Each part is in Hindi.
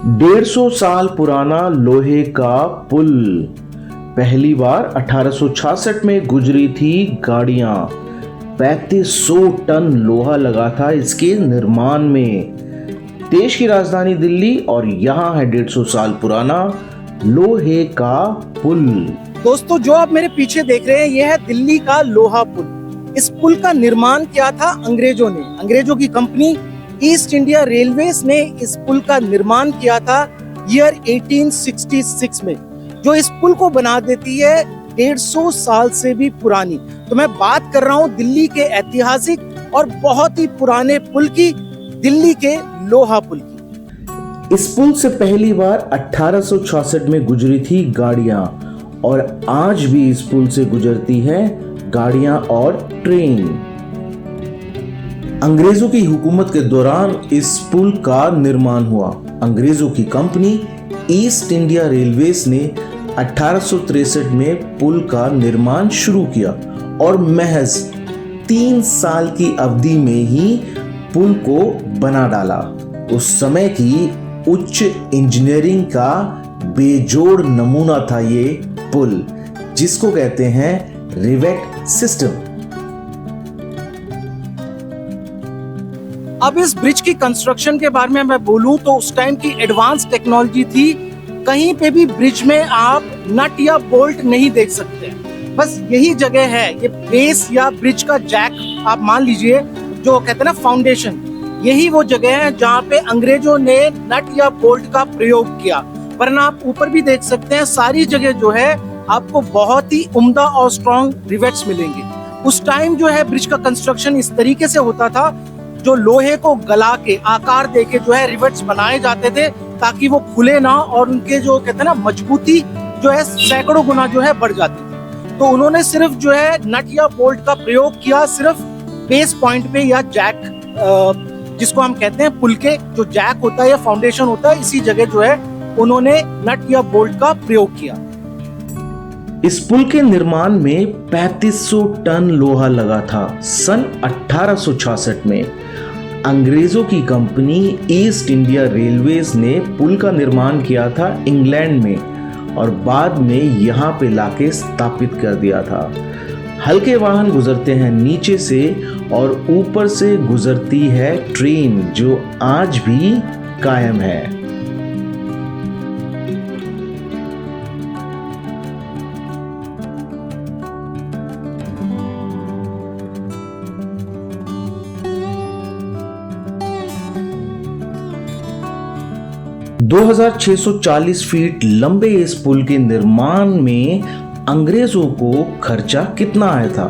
150 साल पुराना लोहे का पुल पहली बार 1866 में गुजरी थी गाड़ियां। 3500 टन लोहा लगा था इसके निर्माण में। देश की राजधानी दिल्ली और यहाँ है 150 साल पुराना लोहे का पुल। दोस्तों, जो आप मेरे पीछे देख रहे हैं यह है दिल्ली का लोहा पुल। इस पुल का निर्माण किया था अंग्रेजों ने। अंग्रेजों की कंपनी ईस्ट इंडिया रेलवेज ने इस पुल का निर्माण किया था ईयर 1866 में, जो इस पुल को बना देती है 150 साल से भी पुरानी। तो मैं बात कर रहा हूँ दिल्ली के ऐतिहासिक और बहुत ही पुराने पुल की, दिल्ली के लोहा पुल की। इस पुल से पहली बार 1866 में गुजरी थी गाड़ियां और आज भी इस पुल से गुजरती हैं गाड़ियां और ट्रेन। अंग्रेजों की हुकूमत के दौरान इस पुल का निर्माण हुआ। अंग्रेजों की कंपनी ईस्ट इंडिया रेलवेज ने 1863 में पुल का निर्माण शुरू किया और महज 3 साल की अवधि में ही पुल को बना डाला। उस समय की उच्च इंजीनियरिंग का बेजोड़ नमूना था ये पुल, जिसको कहते हैं रिवेट सिस्टम। अब इस ब्रिज की कंस्ट्रक्शन के बारे में मैं बोलूं तो उस टाइम की एडवांस टेक्नोलॉजी थी। कहीं पे भी ब्रिज में आप नट या बोल्ट नहीं देख सकते। बस यही जगह है, ये बेस या ब्रिज का जैक आप मान लीजिए, जो कहते हैं ना फाउंडेशन, यही वो जगह है जहाँ पे अंग्रेजों ने नट या बोल्ट का प्रयोग किया। वरना आप ऊपर भी देख सकते हैं, सारी जगह जो है आपको बहुत ही उम्दा और स्ट्रॉन्ग रिवेट्स मिलेंगे। उस टाइम जो है ब्रिज का कंस्ट्रक्शन इस तरीके से होता था, जो लोहे को गला के आकार देके जो है रिवेट्स बनाए जाते थे ताकि वो खुले ना, और उनके जो कहते हैं ना मजबूती जो है सैकड़ों गुना जो है बढ़ जाती थी। तो उन्होंने सिर्फ जो है नट या बोल्ट का प्रयोग किया, सिर्फ बेस पॉइंट पे या जैक, जिसको हम कहते हैं पुल के जो जैक होता है या फाउंडेशन होता है, इसी जगह जो है उन्होंने नट या बोल्ट का प्रयोग किया। इस पुल के निर्माण में 3500 टन लोहा लगा था। सन 1866 में अंग्रेजों की कंपनी ईस्ट इंडिया रेलवेज ने पुल का निर्माण किया था इंग्लैंड में और बाद में यहाँ पे लाके स्थापित कर दिया था। हल्के वाहन गुजरते हैं नीचे से और ऊपर से गुजरती है ट्रेन, जो आज भी कायम है। दो 2640 फीट लंबे इस पुल के निर्माण में अंग्रेजों को खर्चा कितना आया था,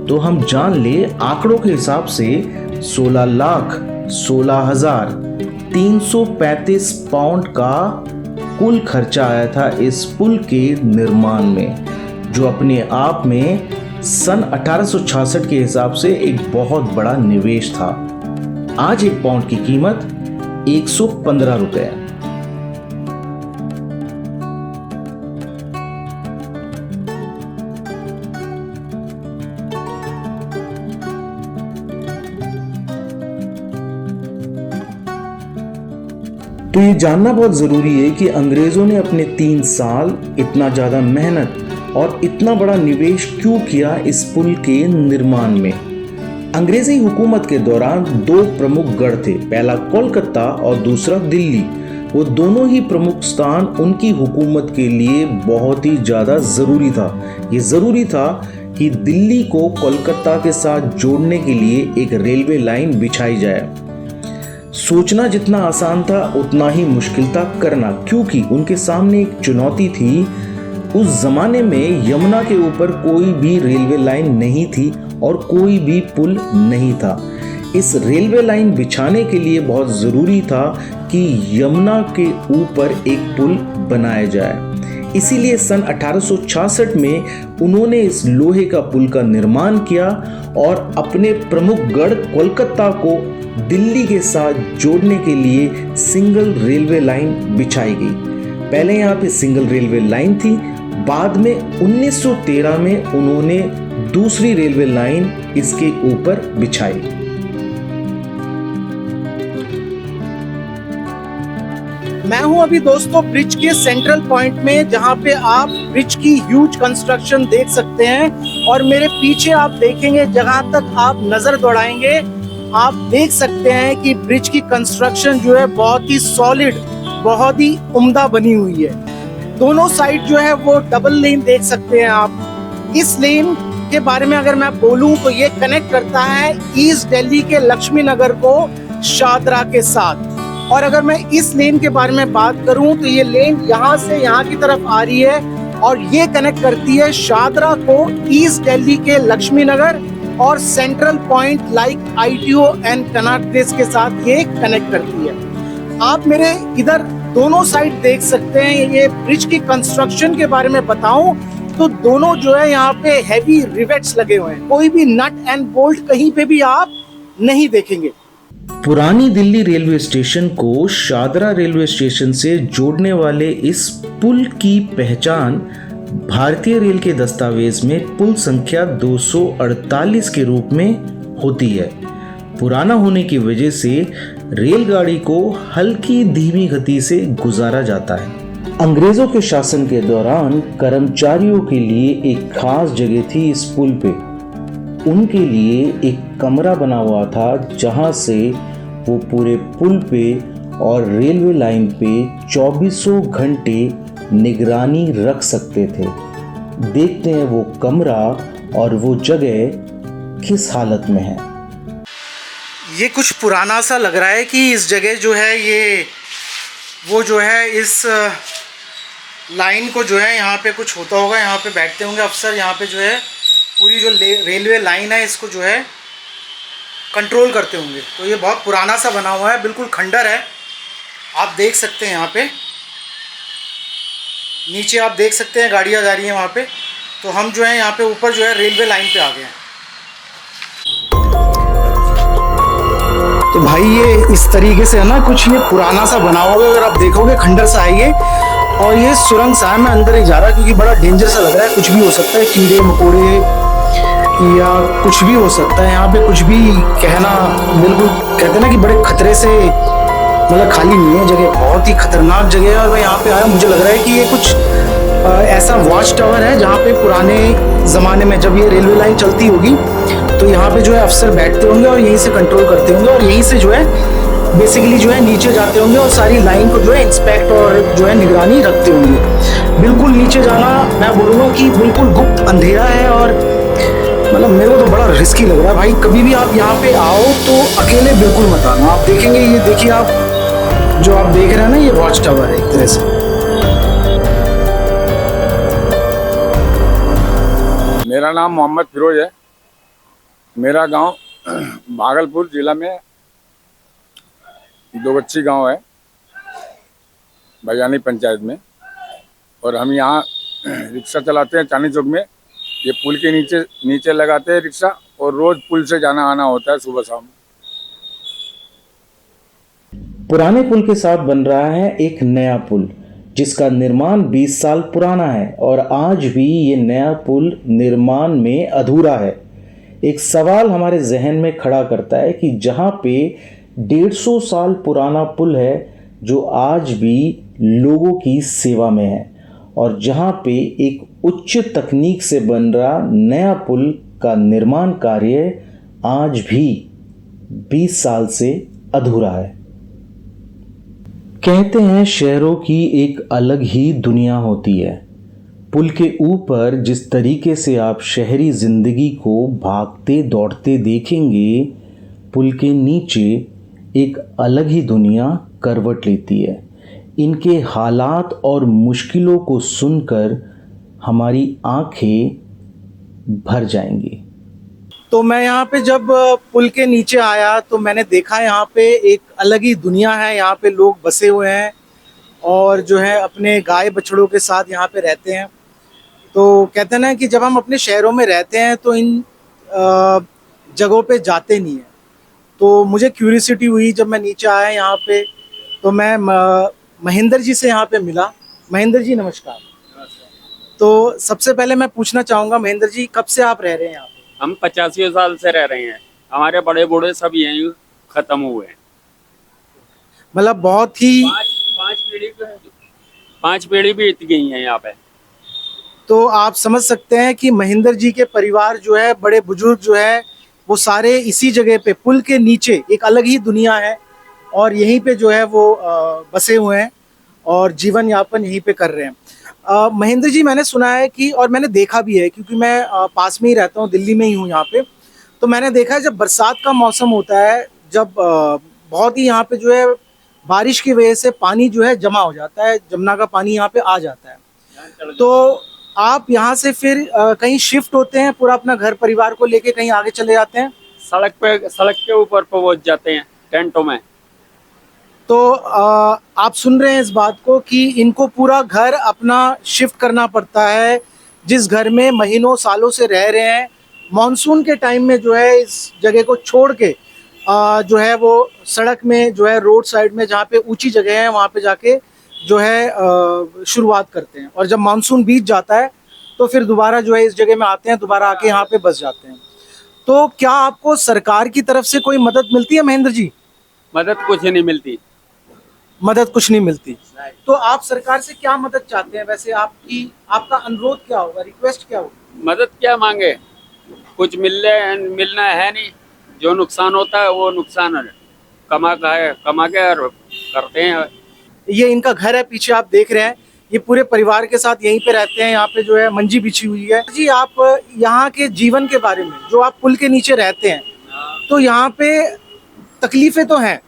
तो हम जान ले। आंकड़ों के हिसाब से 16,16,335 पाउंड का कुल खर्चा आया था इस पुल के निर्माण में, जो अपने आप में सन 1866 के हिसाब से एक बहुत बड़ा निवेश था। आज 1 पाउंड की कीमत 115 रुपए है। तो ये जानना बहुत ज़रूरी है कि अंग्रेज़ों ने अपने 3 साल इतना ज़्यादा मेहनत और इतना बड़ा निवेश क्यों किया इस पुल के निर्माण में। अंग्रेज़ी हुकूमत के दौरान 2 प्रमुख गढ़ थे, पहला कोलकाता और दूसरा दिल्ली। वो दोनों ही प्रमुख स्थान उनकी हुकूमत के लिए बहुत ही ज़्यादा ज़रूरी था। ये ज़रूरी था कि दिल्ली को कोलकाता के साथ जोड़ने के लिए एक रेलवे लाइन बिछाई जाए। सोचना जितना आसान था उतना ही मुश्किल था करना, क्योंकि उनके सामने एक चुनौती थी। उस जमाने में यमुना के ऊपर कोई भी रेलवे लाइन नहीं थी और कोई भी पुल नहीं था। इस रेलवे लाइन बिछाने के लिए बहुत ज़रूरी था कि यमुना के ऊपर एक पुल बनाया जाए। इसीलिए सन 1866 में उन्होंने इस लोहे का पुल का निर्माण किया और अपने प्रमुख गढ़ कोलकाता को दिल्ली के साथ जोड़ने के लिए सिंगल रेलवे लाइन बिछाई गई। पहले यहाँ पे सिंगल रेलवे लाइन थी, बाद में 1913 में उन्होंने दूसरी रेलवे लाइन इसके ऊपर बिछाई। मैं हूं अभी दोस्तों ब्रिज के सेंट्रल पॉइंट में, जहां पे आप ब्रिज की ह्यूज कंस्ट्रक्शन देख सकते हैं। और मेरे पीछे आप देखेंगे, जहां तक आप नजर दौड़ाएंगे आप देख सकते हैं कि ब्रिज की कंस्ट्रक्शन जो है बहुत ही सॉलिड, बहुत ही उम्दा बनी हुई है। दोनों साइड जो है वो डबल लेन देख सकते हैं आप। इस लेन के बारे में अगर मैं बोलूं तो ये कनेक्ट करता है ईस्ट दिल्ली के लक्ष्मी नगर को शादरा के साथ। और अगर मैं इस लेन के बारे में बात करूं तो ये लेन यहाँ से यहाँ की तरफ आ रही है और ये कनेक्ट करती है शादरा को ईस्ट दिल्ली के लक्ष्मी नगर और central point like ITO and Connaught place के साथ ये कनेक्ट करती है। आप मेरे इधर दोनों साइड देख सकते हैं। ये ब्रिज की कंस्ट्रक्शन के बारे में बताऊं तो दोनों जो है यहाँ पे हैवी रिवेट्स लगे हुए हैं, कोई भी नट एंड बोल्ट कहीं पे भी आप नहीं देखेंगे। पुरानी दिल्ली रेलवे स्टेशन को शादरा रेलवे स्टेशन से जोड़ने वाले इस पुल की पहचान भारतीय रेल के दस्तावेज में पुल संख्या 248 के रूप में होती है। पुराना होने की वजह से रेलगाड़ी को हल्की धीमी गति से गुजारा जाता है। अंग्रेजों के शासन के दौरान कर्मचारियों के लिए एक खास जगह थी इस पुल पे। उनके लिए एक कमरा बना हुआ था जहां से वो पूरे पुल पे और रेलवे लाइन पे 24 घंटे निगरानी रख सकते थे। देखते हैं वो कमरा और वो जगह किस हालत में है। ये कुछ पुराना सा लग रहा है कि इस जगह जो है ये वो जो है इस लाइन को जो है यहाँ पे कुछ होता होगा, यहाँ पे बैठते होंगे अफसर, यहाँ पे जो है पूरी जो रेलवे लाइन है इसको जो है कंट्रोल करते होंगे। तो ये बहुत पुराना सा बना हुआ है, बिल्कुल खंडर है। आप देख सकते हैं यहाँ पे नीचे आप देख सकते हैं गाड़ियाँ जा रही हैं वहाँ पे। तो हम जो है यहाँ पे ऊपर जो है रेलवे लाइन पे आ गए हैं। तो भाई ये इस तरीके से है ना, कुछ ये पुराना सा बना हुआ है, अगर आप देखोगे खंडर सा है ये। और ये सुरंग सा है, मैं अंदर नहीं जा रहा क्योंकि बड़ा डेंजर सा लग रहा है। कुछ भी हो सकता है, कीड़े मकोड़े या कुछ भी हो सकता है यहाँ पे। कुछ भी कहना, बिल्कुल कहते हैं ना कि बड़े खतरे से मतलब खाली नहीं है जगह, बहुत ही खतरनाक जगह है। और मैं यहाँ पे आया, मुझे लग रहा है कि ये कुछ ऐसा वॉच टावर है जहाँ पे पुराने ज़माने में जब ये रेलवे लाइन चलती होगी तो यहाँ पे जो है अफसर बैठते होंगे और यहीं से कंट्रोल करते होंगे और यहीं से जो है बेसिकली जो है नीचे जाते होंगे और सारी लाइन को जो है इंस्पेक्ट और जो है निगरानी रखते होंगे। बिल्कुल नीचे जाना मैं बोलूँगा कि बिल्कुल गुप्त अंधेरा है और मतलब मेरे को तो बड़ा रिस्की लग रहा है भाई। कभी भी आप यहाँ पे आओ तो अकेले बिल्कुल मत आना। आप देखेंगे, ये देखिए आप जो आप देख रहे हैं ना, ये वॉच टावर है एक तरह से। मेरा नाम मोहम्मद फिरोज है। मेरा गांव भागलपुर जिला में दोगच्छी गांव है, भजानी पंचायत में। और हम यहाँ रिक्शा चलाते हैं चांदनी चौक में। ये पुल के नीचे लगाते हैं रिक्शा और रोज पुल से जाना आना होता है सुबह शाम। पुराने पुल के साथ बन रहा है एक नया पुल जिसका निर्माण 20 साल पुराना है और आज भी ये नया पुल निर्माण में अधूरा है। एक सवाल हमारे जहन में खड़ा करता है कि जहाँ पे 150 साल पुराना पुल है जो आज भी लोगों की सेवा में है और जहाँ पे एक उच्च तकनीक से बन रहा नया पुल का निर्माण कार्य आज भी 20 साल से अधूरा है। कहते हैं शहरों की एक अलग ही दुनिया होती है। पुल के ऊपर जिस तरीके से आप शहरी जिंदगी को भागते दौड़ते देखेंगे, पुल के नीचे एक अलग ही दुनिया करवट लेती है। इनके हालात और मुश्किलों को सुनकर हमारी आंखें भर जाएंगी। तो मैं यहाँ पे जब पुल के नीचे आया तो मैंने देखा यहाँ पे एक अलग ही दुनिया है। यहाँ पे लोग बसे हुए हैं और जो है अपने गाय बछड़ों के साथ यहाँ पे रहते हैं। तो कहते हैं ना कि जब हम अपने शहरों में रहते हैं तो इन जगहों पे जाते नहीं हैं। तो मुझे क्यूरियोसिटी हुई जब मैं नीचे आया यहाँ पे, तो मैं महेंद्र जी से यहाँ पे मिला। महेंद्र जी नमस्कार। तो सबसे पहले मैं पूछना चाहूँगा महेंद्र जी, कब से आप रह रहे हैं यहाँ पे? हम 85 साल से रह रहे हैं। हमारे बड़े बूढ़े सब यहीं खत्म हुए हैं। मतलब बहुत ही पांच पीढ़ी 5 पीढ़ी बीत गई हैं यहाँ पे। तो आप समझ सकते हैं कि महेंद्र जी के परिवार जो है, बड़े बुजुर्ग जो है, वो सारे इसी जगह पे पुल के नीचे, एक अलग ही दुनिया है और यहीं पे जो है वो बसे हुए हैं और जीवन यापन यहीं पे कर रहे हैं। महेंद्र जी, मैंने सुना है कि, और मैंने देखा भी है क्योंकि मैं पास में ही रहता हूँ, दिल्ली में ही हूँ यहाँ पे, तो मैंने देखा है जब बरसात का मौसम होता है, जब बहुत ही यहाँ पे जो है बारिश की वजह से पानी जो है जमा हो जाता है, जमुना का पानी यहाँ पे आ जाता है, तो आप यहाँ से फिर कहीं शिफ्ट होते हैं, पूरा अपना घर परिवार को लेके कहीं आगे चले जाते हैं? सड़क के ऊपर पहुंच जाते हैं टेंटों में। तो आप सुन रहे हैं इस बात को कि इनको पूरा घर अपना शिफ्ट करना पड़ता है, जिस घर में महीनों सालों से रह रहे हैं। मॉनसून के टाइम में जो है इस जगह को छोड़ के जो है वो सड़क में जो है, रोड साइड में जहाँ पे ऊंची जगह है, वहाँ पे जाके जो है शुरुआत करते हैं, और जब मानसून बीत जाता है तो फिर दोबारा जो है इस जगह में आते हैं, दोबारा आके यहाँ पे बस जाते हैं। तो क्या आपको सरकार की तरफ से कोई मदद मिलती है महेंद्र जी? मदद कुछ नहीं मिलती। मदद कुछ नहीं मिलती। तो आप सरकार से क्या मदद चाहते हैं वैसे? आपका अनुरोध क्या होगा, रिक्वेस्ट क्या होगी? मदद क्या मांगे, कुछ मिलना है नहीं। जो नुकसान होता है वो नुकसान कमा के और करते हैं। ये इनका घर है, पीछे आप देख रहे हैं, ये पूरे परिवार के साथ यहीं पे रहते हैं। यहाँ पे जो है मंजी बिछी हुई है। जी, आप यहाँ के जीवन के बारे में, जो आप पुल के नीचे रहते हैं, तो यहाँ पे तकलीफें तो हैं,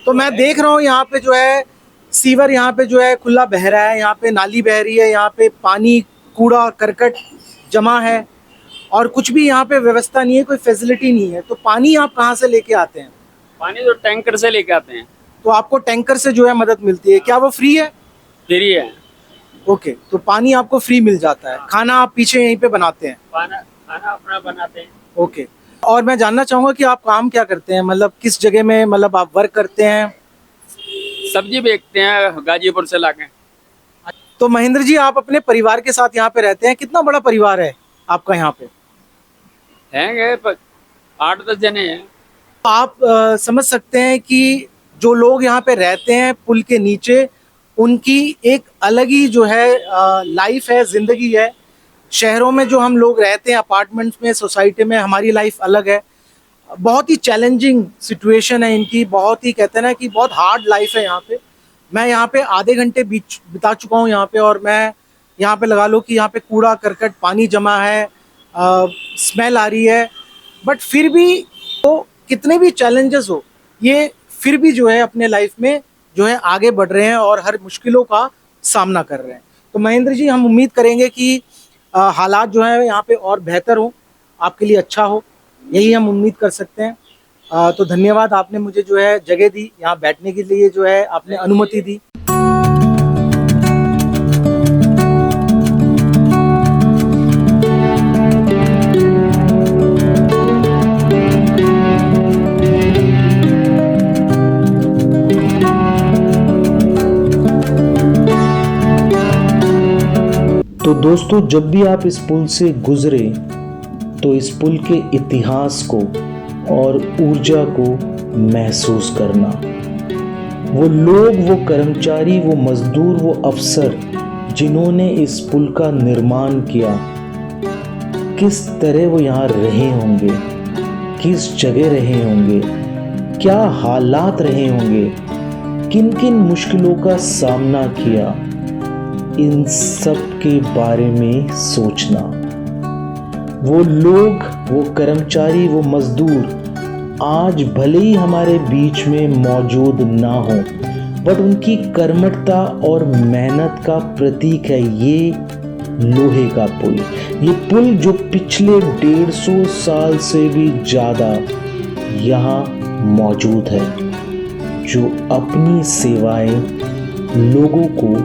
तो मैं देख रहा हूँ यहाँ पे जो है सीवर यहाँ पे जो है खुला बह रहा है, यहाँ पे नाली बह रही है, यहाँ पे पानी, कूड़ा करकट जमा है और कुछ भी यहाँ पे व्यवस्था नहीं है, कोई फैसिलिटी नहीं है। तो पानी आप कहाँ से लेके आते हैं? पानी तो टैंकर से लेके आते हैं। तो आपको टैंकर से जो है मदद मिलती है, क्या वो फ्री है? फ्री है। ओके, तो पानी आपको फ्री मिल जाता है। खाना आप पीछे यहीं पे बनाते हैं? खाना अपना बनाते हैं। ओके, और मैं जानना चाहूँगा कि आप काम क्या करते हैं, मतलब किस जगह में, मतलब आप वर्क करते हैं? सब्जी बेचते हैं गाजीपुर से लाके। तो महेंद्र जी, आप अपने परिवार के साथ यहाँ पे रहते हैं, कितना बड़ा परिवार है आपका यहाँ पे? हैं 8-10 जने हैं। आप समझ सकते हैं कि जो लोग यहाँ पे रहते हैं पुल के नीचे, उनकी एक अलग ही जो है लाइफ है, जिंदगी है। शहरों में जो हम लोग रहते हैं, अपार्टमेंट्स में, सोसाइटी में, हमारी लाइफ अलग है। बहुत ही चैलेंजिंग सिचुएशन है इनकी, बहुत ही, कहते हैं ना कि बहुत हार्ड लाइफ है यहाँ पे। मैं यहाँ पे आधे घंटे बिता चुका हूँ यहाँ पे, और मैं यहाँ पे लगा लो कि यहाँ पे कूड़ा करकट, पानी जमा है, स्मेल आ रही है, बट फिर भी तो कितने भी चैलेंजेस हो, ये फिर भी जो है अपने लाइफ में जो है आगे बढ़ रहे हैं और हर मुश्किलों का सामना कर रहे हैं। तो महेंद्र जी, हम उम्मीद करेंगे कि हालात जो है यहाँ पे और बेहतर हो, आपके लिए अच्छा हो, यही हम उम्मीद कर सकते हैं। तो धन्यवाद, आपने मुझे जो है जगह दी, यहाँ बैठने के लिए जो है आपने अनुमति दी। तो दोस्तों, जब भी आप इस पुल से गुजरे तो इस पुल के इतिहास को और ऊर्जा को महसूस करना। वो लोग, वो कर्मचारी, वो मजदूर, वो अफसर जिन्होंने इस पुल का निर्माण किया, किस तरह वो यहाँ रहे होंगे, किस जगह रहे होंगे, क्या हालात रहे होंगे, किन किन मुश्किलों का सामना किया, इन सब के बारे में सोचना। वो लोग, वो कर्मचारी, वो मजदूर आज भले ही हमारे बीच में मौजूद ना हो, बट उनकी कर्मठता और मेहनत का प्रतीक है ये लोहे का पुल। ये पुल जो पिछले 150 साल से भी ज़्यादा यहाँ मौजूद है, जो अपनी सेवाएं लोगों को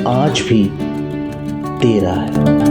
आज भी दे रहा है।